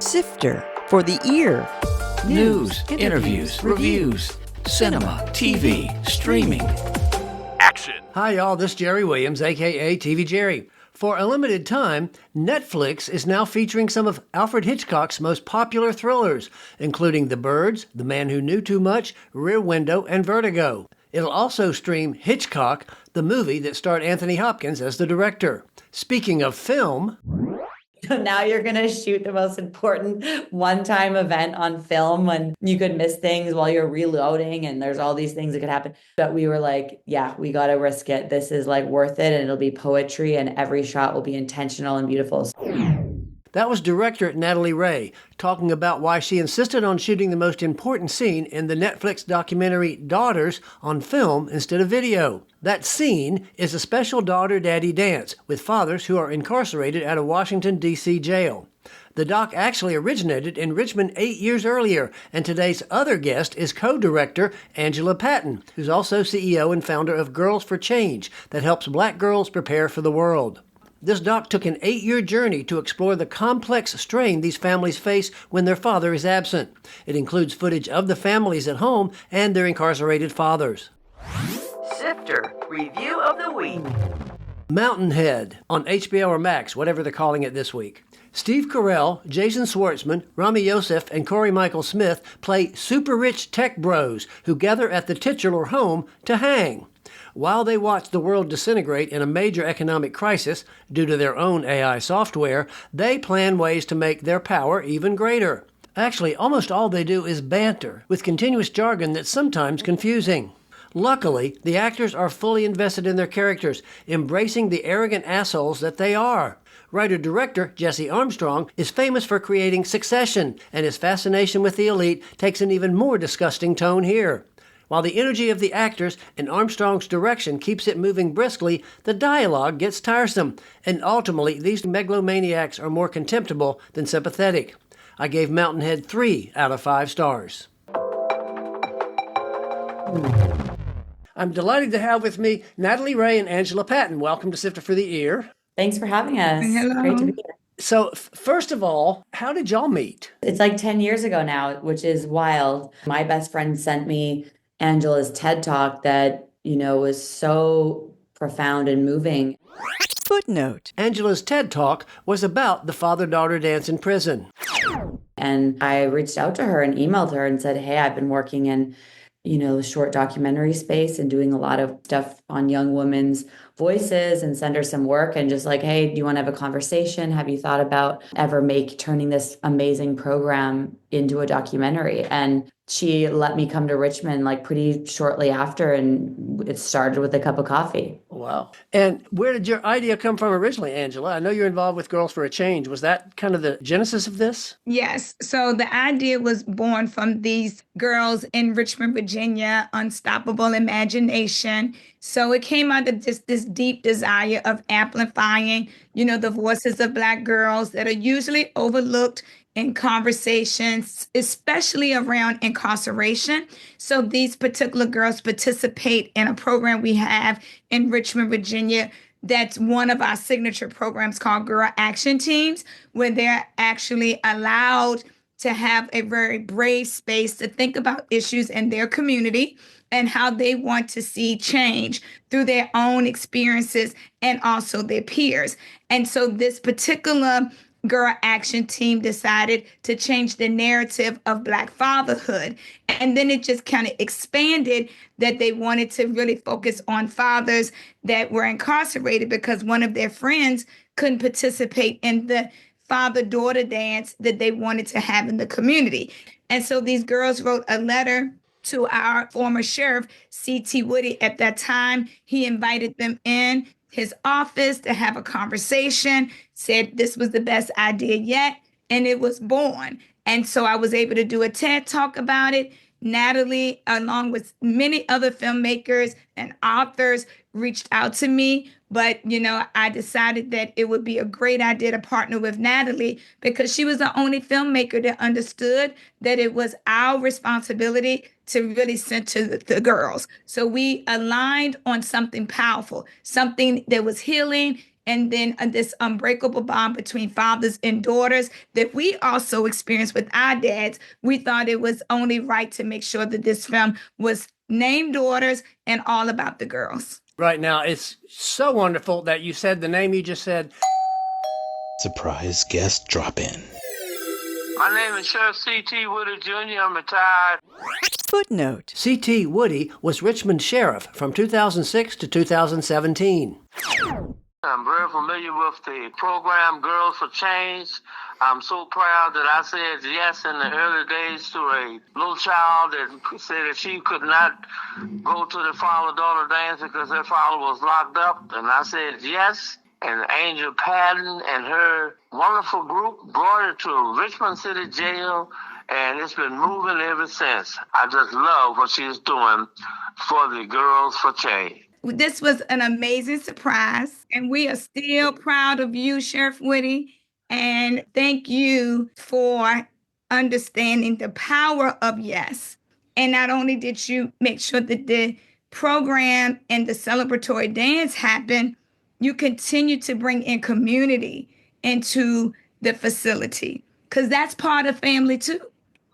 Sifter for the ear. News, interviews, reviews, cinema, TV, streaming. Action. Hi, y'all. This is Jerry Williams, a.k.a. TV Jerry. For a limited time, Netflix is now featuring some of Alfred Hitchcock's most popular thrillers, including The Birds, The Man Who Knew Too Much, Rear Window, and Vertigo. It'll also stream Hitchcock, the movie that starred Anthony Hopkins as the director. Speaking of film... Now you're going to shoot the most important one-time event on film when you could miss things while you're reloading and there's all these things that could happen. But we were like, yeah, we got to risk it. This is like worth it, and it'll be poetry and every shot will be intentional and beautiful. That was director Natalie Ray talking about why she insisted on shooting the most important scene in the Netflix documentary Daughters on film instead of video. That scene is a special daughter-daddy dance with fathers who are incarcerated at a Washington, D.C. jail. The doc actually originated in Richmond 8 years earlier, and today's other guest is co-director Angela Patton, who's also CEO and founder of Girls for Change that helps black girls prepare for the world. This doc took an 8-year journey to explore the complex strain these families face when their father is absent. It includes footage of the families at home and their incarcerated fathers. Sifter Review of the Week. Mountainhead on HBO or Max, whatever they're calling it this week. Steve Carell, Jason Schwartzman, Rami Youssef, and Corey Michael Smith play super-rich tech bros who gather at the titular home to hang. While they watch the world disintegrate in a major economic crisis due to their own AI software, they plan ways to make their power even greater. Actually, almost all they do is banter, with continuous jargon that's sometimes confusing. Luckily, the actors are fully invested in their characters, embracing the arrogant assholes that they are. Writer-director Jesse Armstrong is famous for creating Succession, and his fascination with the elite takes an even more disgusting tone here. While the energy of the actors and Armstrong's direction keeps it moving briskly, the dialogue gets tiresome, and ultimately these megalomaniacs are more contemptible than sympathetic. I gave Mountainhead 3 out of 5 stars. I'm delighted to have with me Natalie Ray and Angela Patton. Welcome to Sifter for the Ear. Thanks for having us. Hello. Great to be here. So, first of all, how did y'all meet? It's like 10 years ago now, which is wild. My best friend sent me Angela's TED Talk that, was so profound and moving. Footnote. Angela's TED Talk was about the father-daughter dance in prison. And I reached out to her and emailed her and said, hey, I've been working in, the short documentary space and doing a lot of stuff on young women's voices, and send her some work and just like, hey, do you want to have a conversation? Have you thought about ever turning this amazing program into a documentary? And she let me come to Richmond like pretty shortly after, and it started with a cup of coffee. Wow. And where did your idea come from originally, Angela? I know you're involved with Girls for a Change. Was that kind of the genesis of this? Yes. So the idea was born from these girls in Richmond, Virginia, unstoppable imagination. So it came out of just this deep desire of amplifying, the voices of Black girls that are usually overlooked in conversations, especially around incarceration. So these particular girls participate in a program we have in Richmond, Virginia. That's one of our signature programs called Girl Action Teams, where they're actually allowed to have a very brave space to think about issues in their community and how they want to see change through their own experiences and also their peers. And so this particular Girl Action Team decided to change the narrative of Black fatherhood. And then it just kind of expanded that they wanted to really focus on fathers that were incarcerated because one of their friends couldn't participate in the father-daughter dance that they wanted to have in the community. And so these girls wrote a letter to our former sheriff, C.T. Woody. At that time, he invited them in his office to have a conversation, said this was the best idea yet, and it was born. And so I was able to do a TED Talk about it. Natalie, along with many other filmmakers and authors, reached out to me. But, I decided that it would be a great idea to partner with Natalie because she was the only filmmaker that understood that it was our responsibility to really center the girls. So we aligned on something powerful, something that was healing and then this unbreakable bond between fathers and daughters that we also experienced with our dads. We thought it was only right to make sure that this film was named daughters and all about the girls. Right now, it's so wonderful that you said the name you just said. Surprise guest drop in. My name is Sheriff C.T. Woody Jr. I'm retired. Footnote. C.T. Woody was Richmond Sheriff from 2006 to 2017. I'm very familiar with the program Girls for Change. I'm so proud that I said yes in the early days to a little child that said that she could not go to the father-daughter dance because her father was locked up. And I said yes. And Angel Patton and her wonderful group brought it to Richmond City Jail, and it's been moving ever since. I just love what she's doing for the Girls for Change. This was an amazing surprise, and we are still proud of you, Sheriff Woody, and thank you for understanding the power of yes. And not only did you make sure that the program and the celebratory dance happened, you continue to bring in community into the facility, because that's part of family too.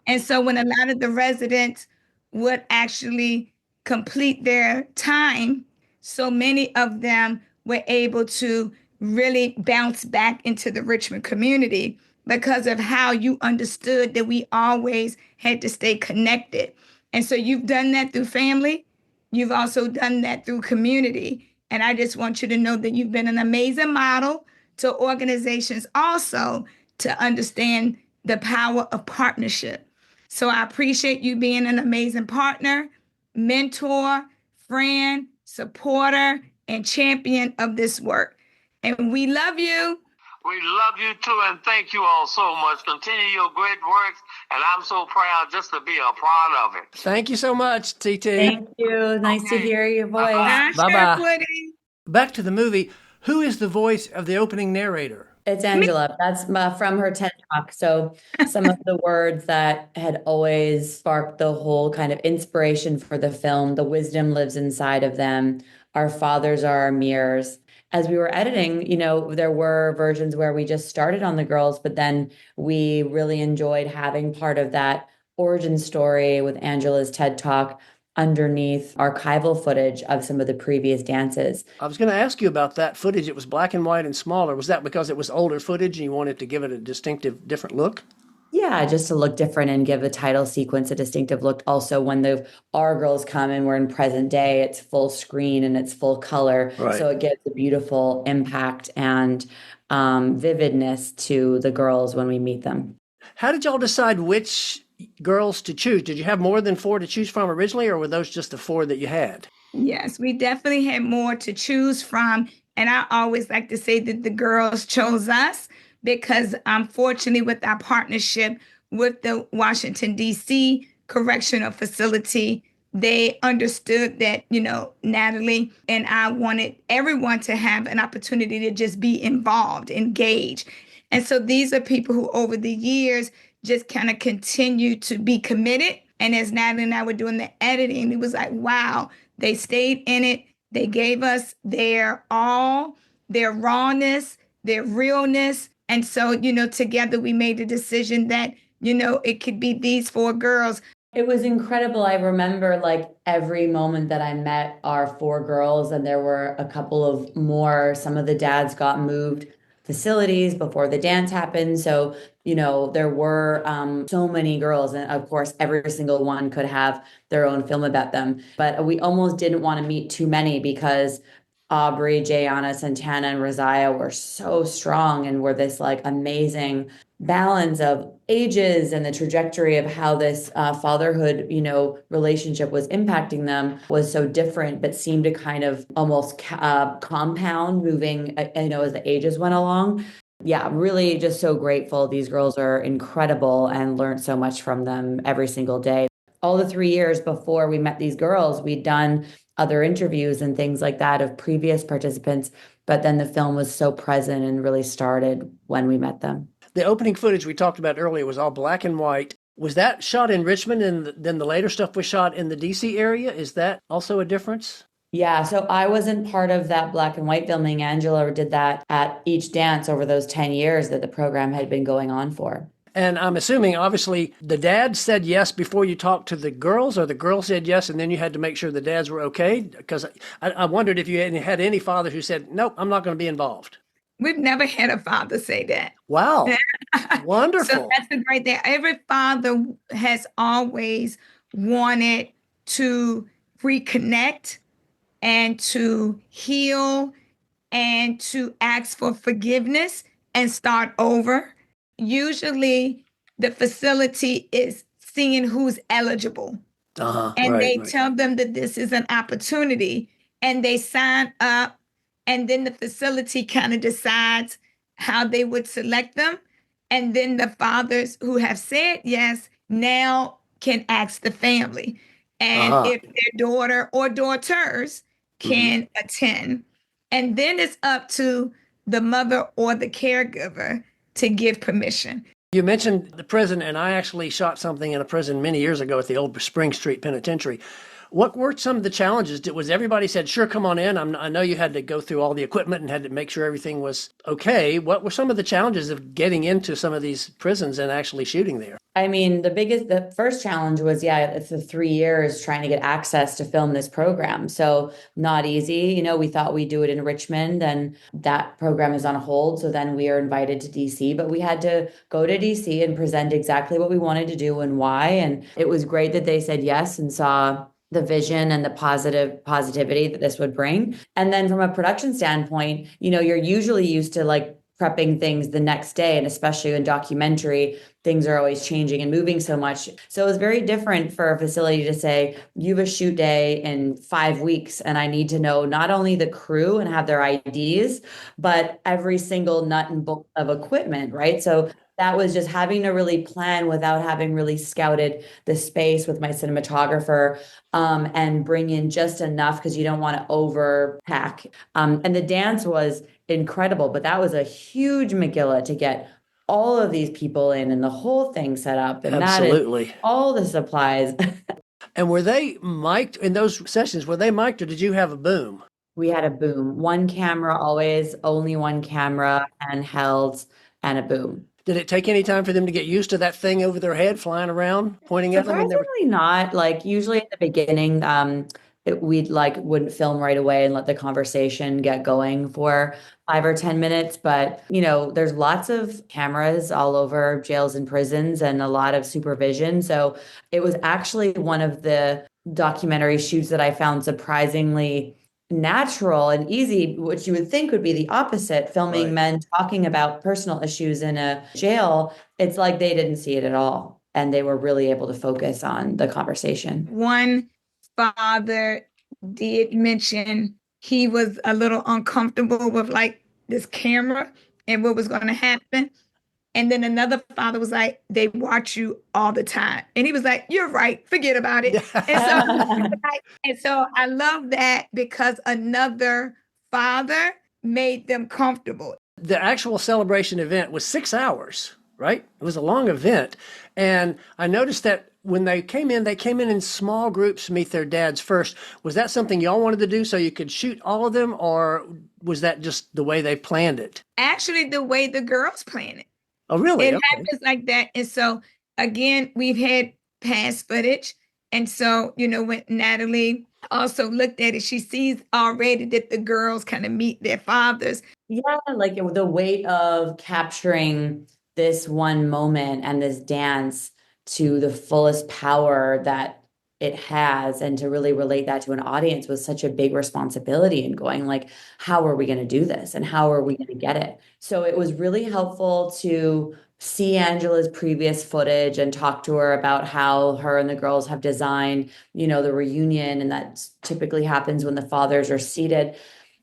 And so when a lot of the residents would actually complete their time, so many of them were able to really bounce back into the Richmond community because of how you understood that we always had to stay connected. And so you've done that through family. You've also done that through community. And I just want you to know that you've been an amazing model to organizations also to understand the power of partnership. So I appreciate you being an amazing partner, mentor, friend, supporter, and champion of this work. And we love you. We love you too, and thank you all so much. Continue your great work, and I'm so proud just to be a part of it. Thank you so much, T.T. Thank you. Nice to hear your voice. Bye-bye. Bye, Bye-bye. Sheriff Woody. Back to the movie. Who is the voice of the opening narrator? It's Angela. That's from her TED Talk. So some of the words that had always sparked the whole kind of inspiration for the film, the wisdom lives inside of them. Our fathers are our mirrors. As we were editing, there were versions where we just started on the girls, but then we really enjoyed having part of that origin story with Angela's TED Talk underneath archival footage of some of the previous dances. I was going to ask you about that footage. It was black and white and smaller. Was that because it was older footage and you wanted to give it a distinctive, different look? Yeah, just to look different and give the title sequence a distinctive look. Also, when our girls come and we're in present day, it's full screen and it's full color. Right. So it gives a beautiful impact and vividness to the girls when we meet them. How did y'all decide which girls to choose? Did you have more than 4 to choose from originally, or were those just the 4 that you had? Yes, we definitely had more to choose from. And I always like to say that the girls chose us because unfortunately with our partnership with the Washington, D.C. Correctional Facility, they understood that, Natalie and I wanted everyone to have an opportunity to just be involved, engaged. And so these are people who over the years just kind of continue to be committed. And as Natalie and I were doing the editing, it was like, wow, they stayed in it. They gave us their all, their rawness, their realness. And so, together we made the decision that, it could be these 4 girls. It was incredible. I remember every moment that I met our 4 girls, and there were a couple of more. Some of the dads got moved facilities before the dance happened. So, there were so many girls. And of course, every single one could have their own film about them. But we almost didn't want to meet too many because Aubrey, Jayana, Santana, and Rosiah were so strong and were this amazing balance of ages, and the trajectory of how this fatherhood, relationship was impacting them was so different, but seemed to kind of almost compound moving, as the ages went along. Yeah, really just so grateful. These girls are incredible and learned so much from them every single day. All the 3 years before we met these girls, we'd done other interviews and things like that of previous participants, but then the film was so present and really started when we met them. The opening footage we talked about earlier was all black and white. Was that shot in Richmond and then the later stuff was shot in the D.C. area? Is that also a difference? Yeah, so I wasn't part of that black and white filming. Angela did that at each dance over those 10 years that the program had been going on for. And I'm assuming, obviously, the dad said yes before you talked to the girls, or the girls said yes, and then you had to make sure the dads were okay? Because I wondered if you had any father who said, nope, I'm not going to be involved. We've never had a father say that. Wow. So Wonderful. that's a great thing. Every father has always wanted to reconnect and to heal and to ask for forgiveness and start over. Usually, the facility is seeing who's eligible, Uh-huh. and Right, they right. tell them that this is an opportunity, and they sign up, and then the facility kind of decides how they would select them. And then the fathers who have said yes now can ask the family. And Uh-huh. if their daughter or daughters Mhm. can attend. And then it's up to the mother or the caregiver to give permission. You mentioned the prison, and I actually shot something in a prison many years ago at the old Spring Street Penitentiary. What were some of the challenges? Was everybody said, sure, come on in? I know you had to go through all the equipment and had to make sure everything was okay. What were some of the challenges of getting into some of these prisons and actually shooting there? I mean, the first challenge was, yeah, it's the 3 years trying to get access to film this program. So not easy. You know, we thought we'd do it in Richmond and that program is on hold. So then we are invited to DC, but we had to go to DC and present exactly what we wanted to do and why. And it was great that they said yes and saw the vision and the positivity that this would bring. And then from a production standpoint, you know, you're usually used to like prepping things the next day, and especially in documentary, things are always changing and moving so much. So it was very different for a facility to say, you have a shoot day in 5 weeks, and I need to know not only the crew and have their IDs, but every single nut and bolt of equipment, right? So that was just having to really plan without having really scouted the space with my cinematographer, and bring in just enough because you don't want to overpack. And the dance was incredible, but that was a huge McGilla to get all of these people in and the whole thing set up, and that is Absolutely. all the supplies. And were they mic'd in those sessions? Were they mic'd or did you have a boom? We had a boom, one camera always, only one camera, handheld, and a boom. Did it take any time for them to get used to that thing over their head flying around, pointing at them when they were? Surprisingly not. Like usually at the beginning, we'd like wouldn't film right away and let the conversation get going for 5 or 10 minutes. But you know, there's lots of cameras all over jails and prisons and a lot of supervision. So it was actually one of the documentary shoots that I found surprisingly natural and easy, which you would think would be the opposite, filming Right. men talking about personal issues in a jail. It's like they didn't see it at all. And they were really able to focus on the conversation. One father did mention he was a little uncomfortable with like this camera and what was going to happen. And then another father was like, they watch you all the time. And he was like, you're right, forget about it. And so I love that because another father made them comfortable. The actual celebration event was 6 hours, right? It was a long event. And I noticed that when they came in small groups to meet their dads first. Was that something y'all wanted to do so you could shoot all of them, or was that just the way they planned it? Actually, the way the girls planned it. Oh, really? It Okay. happens like that. And so again, we've had past footage. And so, you know, when Natalie also looked at it, she sees already that the girls kind of meet their fathers. Yeah, like the weight of capturing this one moment and this dance to the fullest power that it has, and to really relate that to an audience was such a big responsibility, and going like, how are we going to do this and how are we going to get it? So it was really helpful to see Angela's previous footage and talk to her about how her and the girls have designed, you know, the reunion, and that typically happens when the fathers are seated.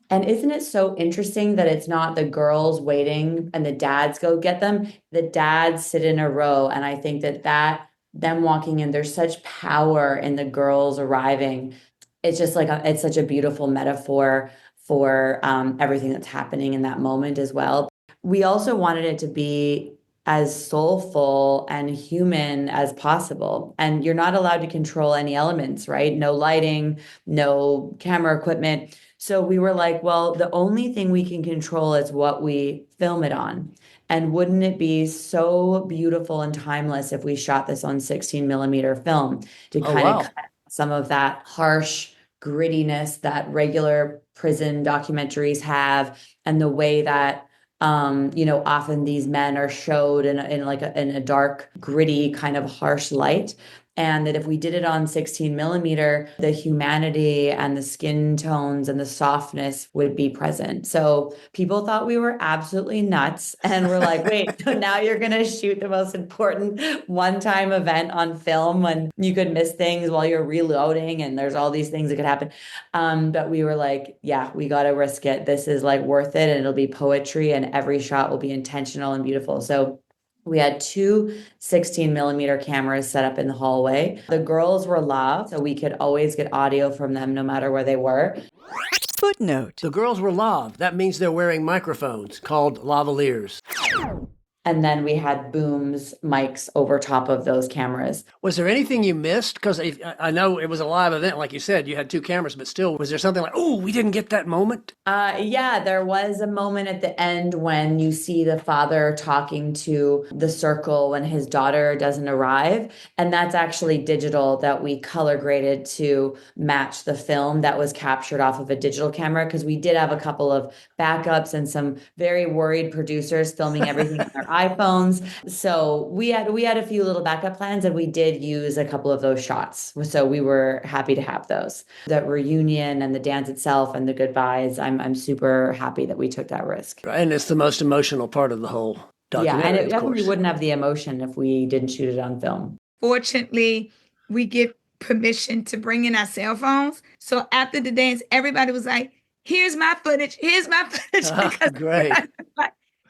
And isn't it so interesting that it's not the girls waiting and the dads go get them? The dads sit in a row. And I think that them walking in, there's such power in the girls arriving. It's just like it's such a beautiful metaphor for everything that's happening in that moment as well. We also wanted it to be as soulful and human as possible. And you're not allowed to control any elements, right? No lighting, no camera equipment. So we were like, well, the only thing we can control is what we film it on. And wouldn't it be so beautiful and timeless if we shot this on 16 millimeter film to Oh, kind of wow. cut some of that harsh grittiness that regular prison documentaries have, and the way that often these men are showed in a dark, gritty, kind of harsh light. And that if we did it on 16 millimeter, the humanity and the skin tones and the softness would be present. So people thought we were absolutely nuts. And we're like, wait, so now you're going to shoot the most important one-time event on film when you could miss things while you're reloading and there's all these things that could happen. But we were like, yeah, we got to risk it. This is like worth it. And it'll be poetry and every shot will be intentional and beautiful. So we had two 16 millimeter cameras set up in the hallway. The girls were live, so we could always get audio from them no matter where they were. Footnote. The girls were lav. That means they're wearing microphones called lavaliers. And then we had booms, mics over top of those cameras. Was there anything you missed? Because I know it was a live event, like you said, you had two cameras, but still, was there something like, oh, we didn't get that moment? Yeah, there was a moment at the end when you see the father talking to the circle when his daughter doesn't arrive. And that's actually digital that we color graded to match the film that was captured off of a digital camera, because we did have a couple of backups and some very worried producers filming everything on their iPhones. So we had a few little backup plans, and we did use a couple of those shots. So we were happy to have those. The reunion and the dance itself and the goodbyes, I'm super happy that we took that risk. And it's the most emotional part of the whole documentary. Yeah, and it definitely wouldn't have the emotion if we didn't shoot it on film. Fortunately, we get permission to bring in our cell phones. So after the dance, everybody was like, here's my footage. Here's my footage. Because great.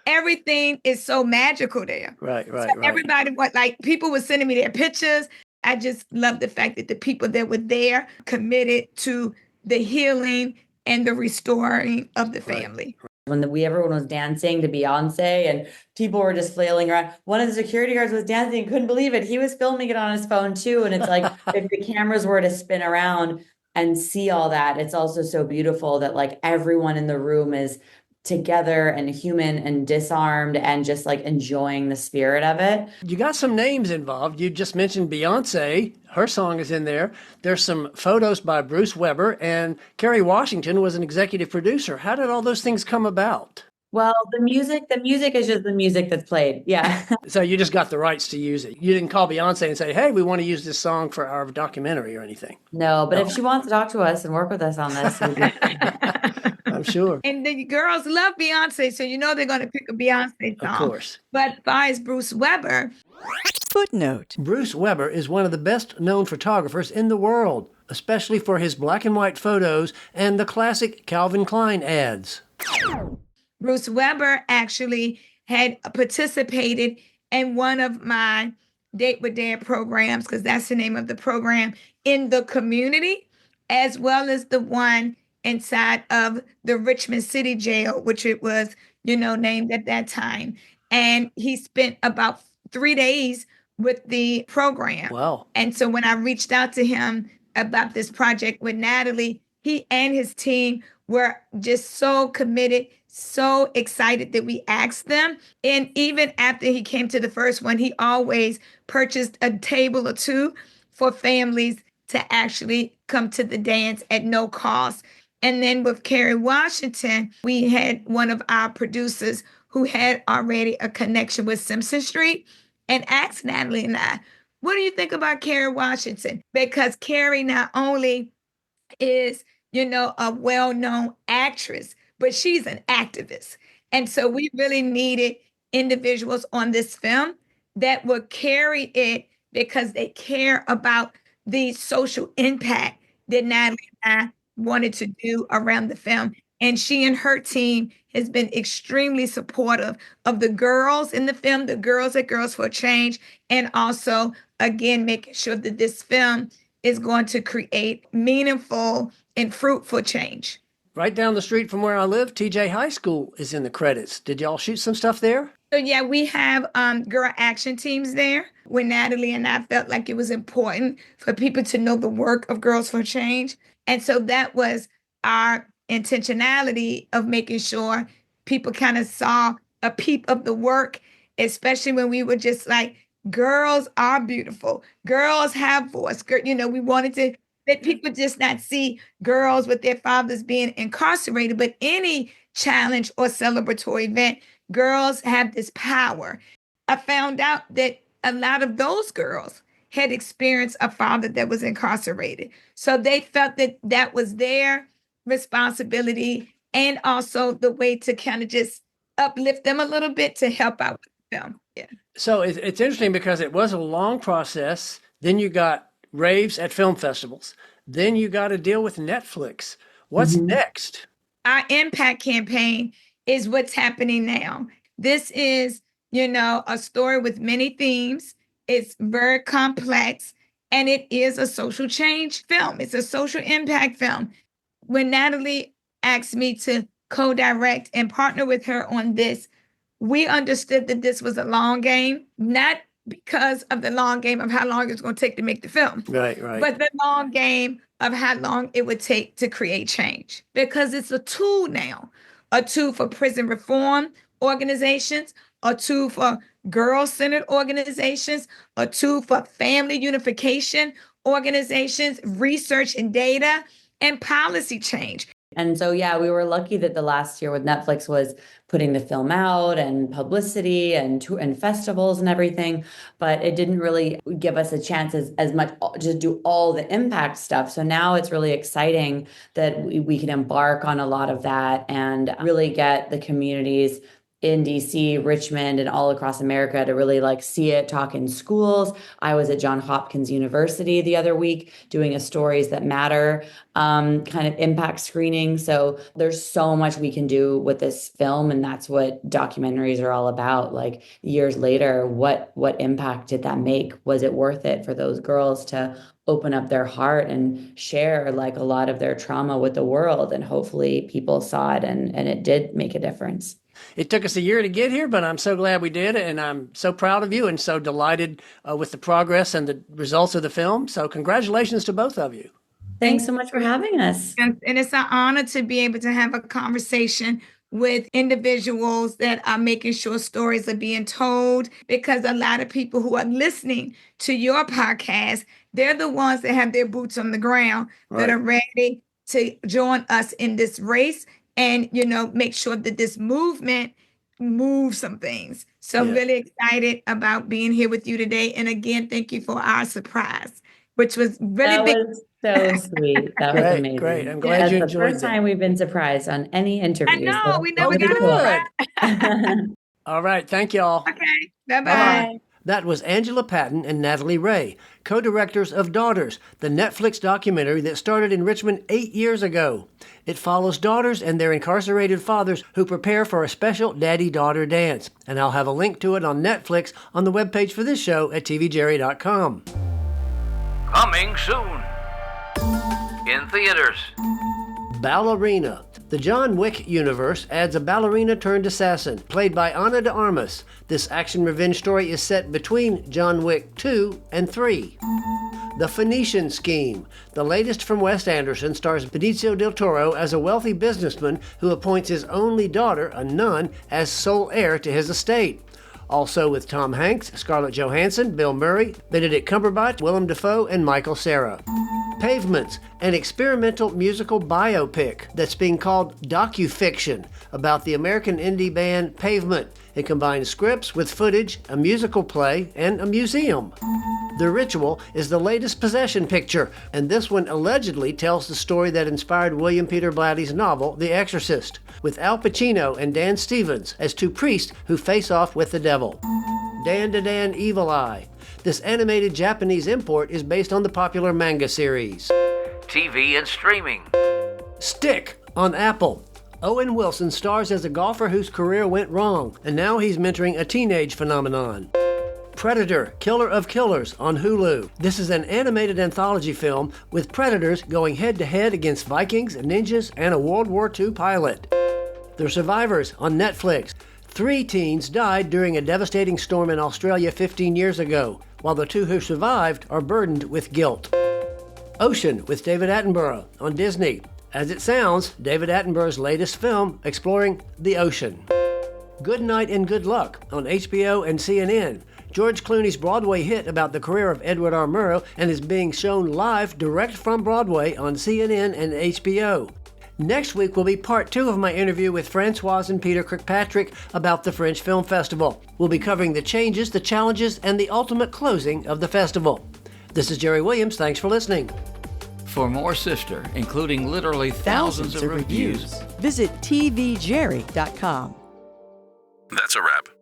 Everything is so magical there. Right. Everybody, people were sending me their pictures. I just love the fact that the people that were there committed to the healing and the restoring of the family. When everyone was dancing to Beyonce and people were just flailing around, one of the security guards was dancing, couldn't believe it. He was filming it on his phone too. And it's like, if the cameras were to spin around and see all that, it's also so beautiful that like everyone in the room is together and human and disarmed and just like enjoying the spirit of it. You got some names involved. You just mentioned Beyonce. Her song is in there. There's some photos by Bruce Weber, and Kerry Washington was an executive producer. How did all those things come about? Well, the music is just the music that's played. Yeah. So you just got the rights to use it. You didn't call Beyonce and say, hey, we want to use this song for our documentary or anything. No, but if she wants to talk to us and work with us on this, I'm sure. And the girls love Beyonce, so they're going to pick a Beyonce song. Of course. But by Bruce Weber. Footnote. Bruce Weber is one of the best known photographers in the world, especially for his black and white photos and the classic Calvin Klein ads. Bruce Weber actually had participated in one of my Date with Dad programs, because that's the name of the program, in the community, as well as the one inside of the Richmond City Jail, which it was, named at that time. And he spent about 3 days with the program. Wow. And so when I reached out to him about this project with Natalie, he and his team were just so committed, so excited that we asked them. And even after he came to the first one, he always purchased a table or two for families to actually come to the dance at no cost. And then with Kerry Washington, we had one of our producers who had already a connection with Simpson Street and asked Natalie and I, what do you think about Kerry Washington? Because Kerry not only is, a well-known actress, but she's an activist. And so we really needed individuals on this film that would carry it because they care about the social impact that Natalie and I wanted to do around the film. And she and her team has been extremely supportive of the girls in the film, the girls at Girls for Change, and also, again, making sure that this film is going to create meaningful and fruitful change. Right down the street from where I live, TJ High School is in the credits. Did y'all shoot some stuff there? So yeah, we have girl action teams there where Natalie and I felt like it was important for people to know the work of Girls for Change. And so that was our intentionality of making sure people kind of saw a peep of the work, especially when we were just like, girls are beautiful. Girls have voice. We wanted to let people just not see girls with their fathers being incarcerated, but any challenge or celebratory event, girls have this power. I found out that a lot of those girls had experienced a father that was incarcerated. So they felt that that was their responsibility and also the way to kind of just uplift them a little bit to help out with the film. Yeah. So it's interesting because it was a long process. Then you got raves at film festivals. Then you got to deal with Netflix. What's next? Our impact campaign is what's happening now. This is, a story with many themes. It's very complex, and it is a social change film. It's a social impact film. When Natalie asked me to co-direct and partner with her on this, we understood that this was a long game, not because of the long game of how long it's going to take to make the film. Right. But the long game of how long it would take to create change. Because it's a tool now, a tool for prison reform organizations, a tool for girl-centered organizations, a tool for family unification organizations, research and data, and policy change. And so, yeah, we were lucky that the last year with Netflix was putting the film out and publicity and festivals and everything, but it didn't really give us a chance as much to do all the impact stuff. So now it's really exciting that we can embark on a lot of that and really get the communities in DC, Richmond, and all across America to really see it, talk in schools. I was at Johns Hopkins University the other week doing a Stories That Matter kind of impact screening. So there's so much we can do with this film, and that's what documentaries are all about. Years later, what impact did that make? Was it worth it for those girls to open up their heart and share a lot of their trauma with the world? And hopefully people saw it and it did make a difference. It took us a year to get here, but I'm so glad we did it, and I'm so proud of you and so delighted with the progress and the results of the film. So congratulations to both of you. Thanks so much for having us. And it's an honor to be able to have a conversation with individuals that are making sure stories are being told, because a lot of people who are listening to your podcast, they're the ones that have their boots on the ground, that are ready to join us in this race and, make sure that this movement moves some things. So I'm really excited about being here with you today. And again, thank you for our surprise, which was really big. Was so sweet. That was amazing. Great. I'm glad you enjoyed it. That's the first time we've been surprised on any interview. I know, we never got it. All right. Thank y'all. Okay. Bye-bye. Bye-bye. That was Angela Patton and Natalie Ray, co-directors of Daughters, the Netflix documentary that started in Richmond 8 years ago. It follows daughters and their incarcerated fathers who prepare for a special daddy-daughter dance. And I'll have a link to it on Netflix on the webpage for this show at tvjerry.com. Coming soon. In theaters. Ballerina. The John Wick universe adds a ballerina-turned-assassin, played by Ana de Armas. This action revenge story is set between John Wick 2 and 3. The Phoenician Scheme. The latest from Wes Anderson stars Benicio del Toro as a wealthy businessman who appoints his only daughter, a nun, as sole heir to his estate. Also with Tom Hanks, Scarlett Johansson, Bill Murray, Benedict Cumberbatch, Willem Dafoe, and Michael Cera. Pavements, an experimental musical biopic that's being called docufiction about the American indie band Pavement. It combines scripts with footage, a musical play, and a museum. The Ritual is the latest possession picture, and this one allegedly tells the story that inspired William Peter Blatty's novel, The Exorcist, with Al Pacino and Dan Stevens as two priests who face off with the devil. Dan to Dan Evil Eye. This animated Japanese import is based on the popular manga series. TV and streaming. Stick on Apple. Owen Wilson stars as a golfer whose career went wrong, and now he's mentoring a teenage phenomenon. Predator, Killer of Killers on Hulu. This is an animated anthology film with predators going head-to-head against Vikings, ninjas, and a World War II pilot. The Survivors on Netflix. 3 teens died during a devastating storm in Australia 15 years ago, while the 2 who survived are burdened with guilt. Ocean with David Attenborough on Disney. As it sounds, David Attenborough's latest film exploring the ocean. Good Night and Good Luck on HBO and CNN. George Clooney's Broadway hit about the career of Edward R. Murrow and is being shown live direct from Broadway on CNN and HBO. Next week will be part 2 of my interview with Francoise and Peter Kirkpatrick about the Fringe Film Festival. We'll be covering the changes, the challenges, and the ultimate closing of the festival. This is Jerry Williams. Thanks for listening. For more Sister, including literally thousands of reviews, Visit tvjerry.com. That's a wrap.